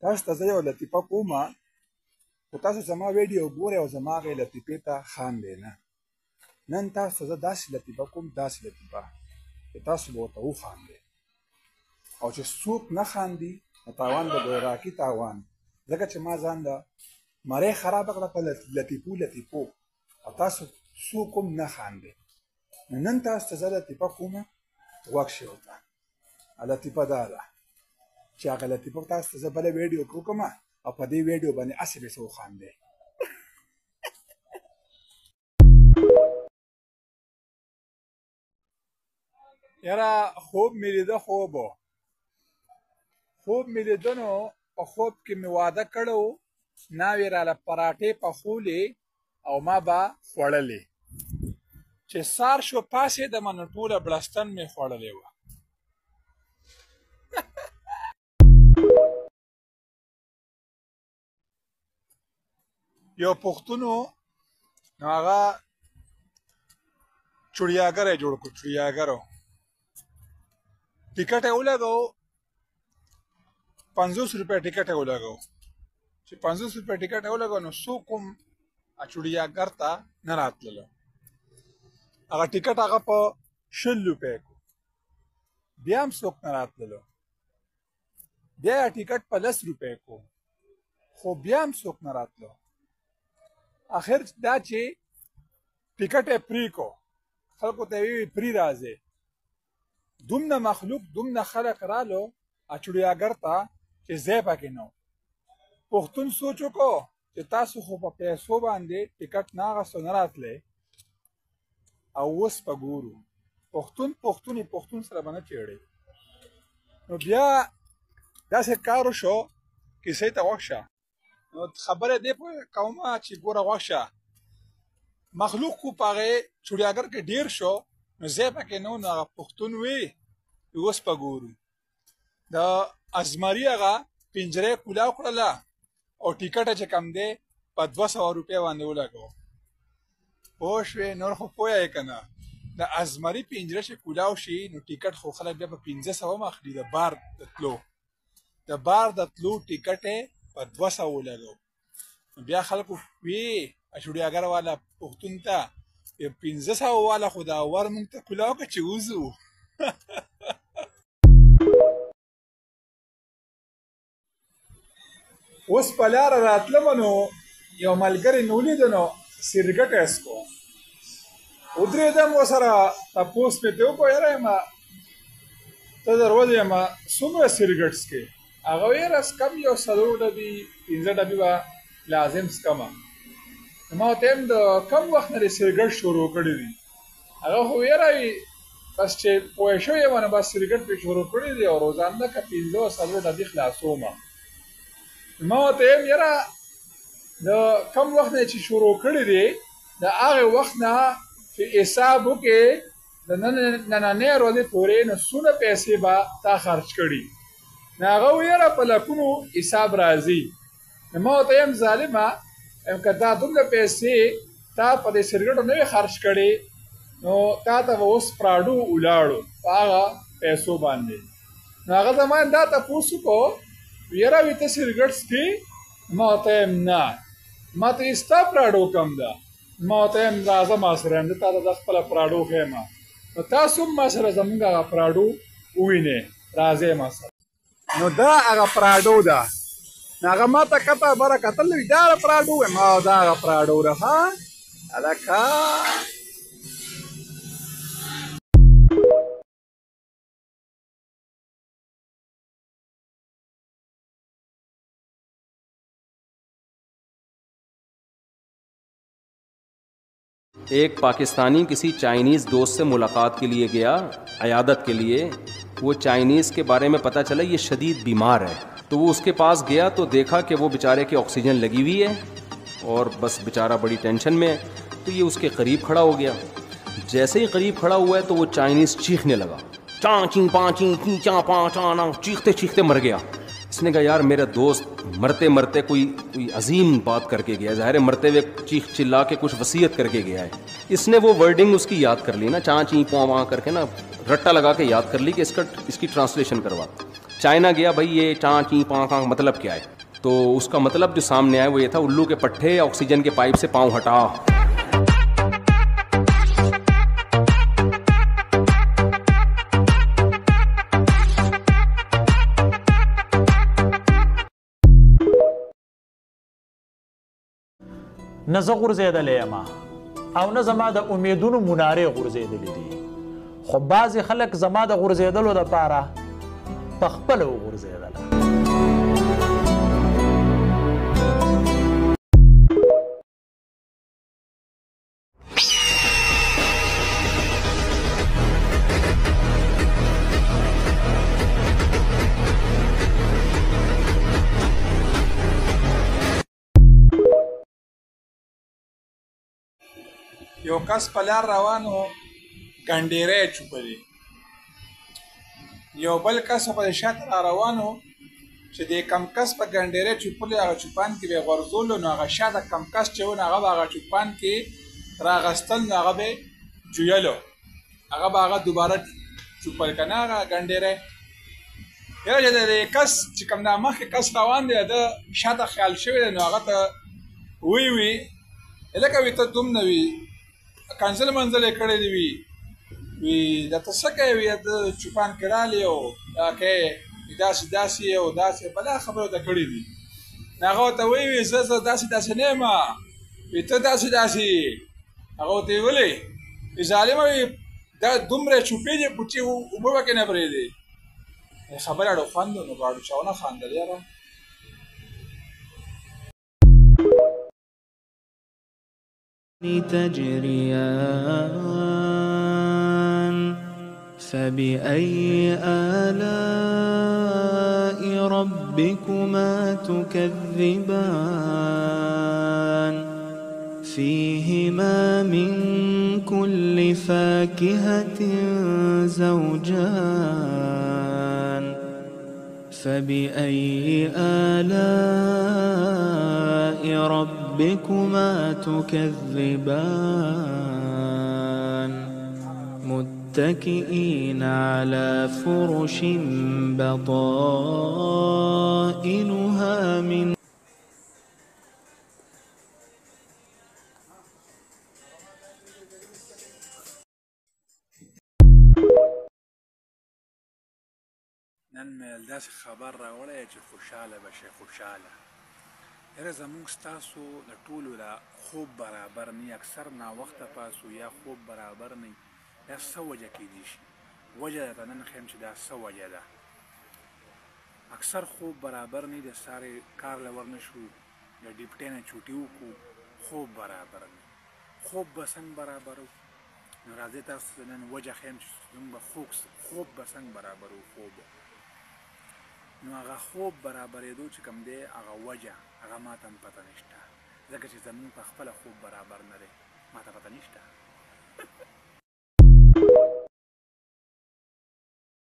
تاسو ته زه یو لطیفه کومه خو تاسو زما ویډیو ګورئ او زما هغې لطیفې ته خاندئ نه. نن تاسو ته زه داسې لطیفه کوم داسې لطیفه چې تاسو به ورته وخاندئ او چې څوک نه خاندي نو تاوان به ګوراکي تاوان ځکه چې ما ځان د مرۍ خرابه کړه په لطیفو او تاسو څوک هم نه خاندئ. نو نن تاسو ته زه لطیفه کومه غوږ شئ ورته. لطیفه دا ده چې هغه لطیفه تاسو ته زه بله ویډیو کې وکړم او په دې ویډیو باندې هسې به څه وخاندئ. یاره خوب مې لیده خوب مې لیده نو په خوب کې مې واده کړی و ناوې راله پراټې پخولې او ما به خوړلې چې سار شو پاڅېدمه نو ټوله بړستن مې خوړلې وه. یو پښتون و نو هغه چړیاګر یې جوړ کړو چړیاګر و ټکټ یې ولګو 50 روپۍ ټکټ یې ولګو چې 50 روپۍ ټکټ یې ولګو نو څوک هم چړیاګر ته نه راتللو. هغه ټکټ هغه په 100 روپۍ کو بیا هم څوک نه راتللو. بیا یې ټکټ په 10 روپۍ کو خو بیا هم څوک نه راتلو. اخر دا چې ټکټ یې پرې کو خلکو ته یې ویل پرې راځئ. دومره مخلوق دومره خلک رالو چړیاګر ته چې ځای پکې نه و. پښتون سوچ وکړو چې تاسو خو په پیسو باندې ټکټ نه اخیستو نه راتلی او اوس په ګورو پښتون سره به نه چیړئ. نو بیا داسې کار وشو کیسې ته غوږ شه. نو خبره دې پوه کومه چې ګوره غوږ شه مخلوق خو په هغې چړیاګر کې ډېر شو نو ځای پکې نه و نو هغه پښتون وی اوس په ګورو. د ازمري هغه پنجره یې کولاو کړله او ټکټ یې چې کم دی په 200 روپۍ باندې ولګو. پوه شوې نور خو پوه یې که نه د ازمري پنجره چې کولاو شي نو ټکټ خو خلک بیا په 500 هم اخلي. د بار د تلو ټکټ یې په 200 ولګو. نو بیا خلکو وی چړیاګر والا پښتون ته 500 والا خو دا ور مونږ ته کولاو که چې وځو. اوس په لاره راتلمه نو یو ملګري مې ولیده نو سګرټ یې څکو ودرېدم ورسره تپوس مې ترې وکړو یاره یمه ته دروځې یمه څومره سګرټ څکې؟ هغه ویل یاره څکم یو 4 ډبې 15 ډبې به لازم څکمه. ما ورته وایم د کم وخت نه دې سګرټ شروع کړي دي؟ هغه خو یاره وي بس چې پوه شوی یم نو بس سګرټ پرې شروع کړي دي او روزانه که 15 ډبې خلاصومه. ما ورته وایم یاره د کم وخت نه چې شروع کړي دي د هغې وخت نه چې حساب وکړې د نننۍ ورځې پورې نو څونه پیسې به تا خرج کړي. نو هغه وویل یاره په لکونو حساب راځي. نو ما ورته وایم ظالمه که دا دومره پیسې تا په دې سګرټو نه وي خرج کړې نو تا ته به اوس پراډو ولاړو په هغه پیسو باندې. نو هغه زما دا تپوس وکړو یاره وي ته سګرټ څکې؟ ما ورته وایم نه ما ته ستا پراډو کم ده. ما ورته وایم راځه ما سره یم زه تا ته دا خپله پراډو ښیم نو تاسو هم ما سره زمونږ هغه پراډو ووینئ راځئ ما سره. نو دا هغه پراډو ده. نو هغه ما ته کته بره کتل وي دا هغه پراډو وایم او دا هغه پراډو ده ښه هلکه. एक पाकिस्तानी किसी चाइनीज़ दोस्त से मुलाकात के लिए गया अयादत के लिए. वो चाइनीज़ के बारे में पता चला ये शदीद बीमार है तो वो उसके पास गया तो देखा कि वो बेचारे की ऑक्सीजन लगी हुई है और बस बेचारा बड़ी टेंशन में है. तो ये उसके करीब खड़ा हो गया. जैसे ही करीब खड़ा हुआ है तो वो चाइनीज़ चीखने लगा चाची पाची चा पाचाना चीखते चीखते मर गया. इसने कहा यार मेरा दोस्त मरते मरते कोई अजीम बात करके गया. ज़ाहिर है मरते हुए चीख चिल्ला के कुछ वसीयत करके गया है. इसने वो वर्डिंग उसकी याद कर ली ना चाची पाँ करके ना रट्टा लगा के याद कर ली कि इसकी ट्रांसलेशन करवा. चाइना गया, भाई ये चाँ ची पाँ का मतलब क्या है? तो उसका मतलब जो सामने आया वो ये था, उल्लू के पट्टे ऑक्सीजन के पाइप से पाँव हटा। نه زه غورځېدلی یم او نه زما د امیدونو منارې غورځېدلې دي، خو بعضې خلک زما د غورځېدلو دپاره پخپله وغورځېدله. یو کس په لار روان و، ګنډېری یې چوپلې. یو بل کس په شاته را روان و چې د کم کس په ګنډېری چوپلې، هغه چوپان کې به یې غورځولو، نو هغه شاته کم کس چې و نو هغه به هغه چوپان کې راغستل، نو هغه به یې جویلو، هغه به هغه دوباره چوپل که نه هغه ګنډېری. یاره چې د کس چې کوم نه مخکې کس روان دی، د شاته خیال شوی دی، نو هغه ته وی لکه وي ته دوم نه وي کنځل منځل یې کړی دی، وي دا ته څه کوې؟ وي ته چوپان کې رالی او دا کوې داسې داسې او داسې بلا خبره ورته کړې دي. نو هغه ورته وی زه داسې داسې نه یم، وي ته داسې داسې. هغه ورته ویې ولې؟ وي ظالمه وي دا دومره چوپې دي پوټې اوبه پکې نه پرېږدې. خبره اړو خوند و، نو باړو چا ونه خاندل یاره. تجريان فبأي آلاء ربكما تكذبان فيهما من كل فاكهة زوجان فبأي آلاء ربكما تكذبان متكئين على فرش بطائنها من نن مې داسې خبر راوړی چې خوشحاله به شئ. خوشحاله یاره زمونږ ستاسو د ټولو له خوب برابر نه، اکثر ناوخته پاسو یا خوب برابر نه، یا څه وجه کیدی شي. وجه درته نن ښیم چې دا څه وجه ده. اکثر خوب برابر نه، د سارې کار له ورنشو، د ډیپټۍ نه چوټي وکړو، خوب برابر نه. خوب به څنګه برابرو؟ نو راځئ تاسو ته نن وجه ښیم چې زموږ به خوب به څنګه برابرو. خوب نو هغه خوب برابرېدو چې کوم دی، هغه وجه هغه ما ته هم پته نشته، ځکه چې زمونږ په خپله خوب برابر نه دی، ما ته پته نشته.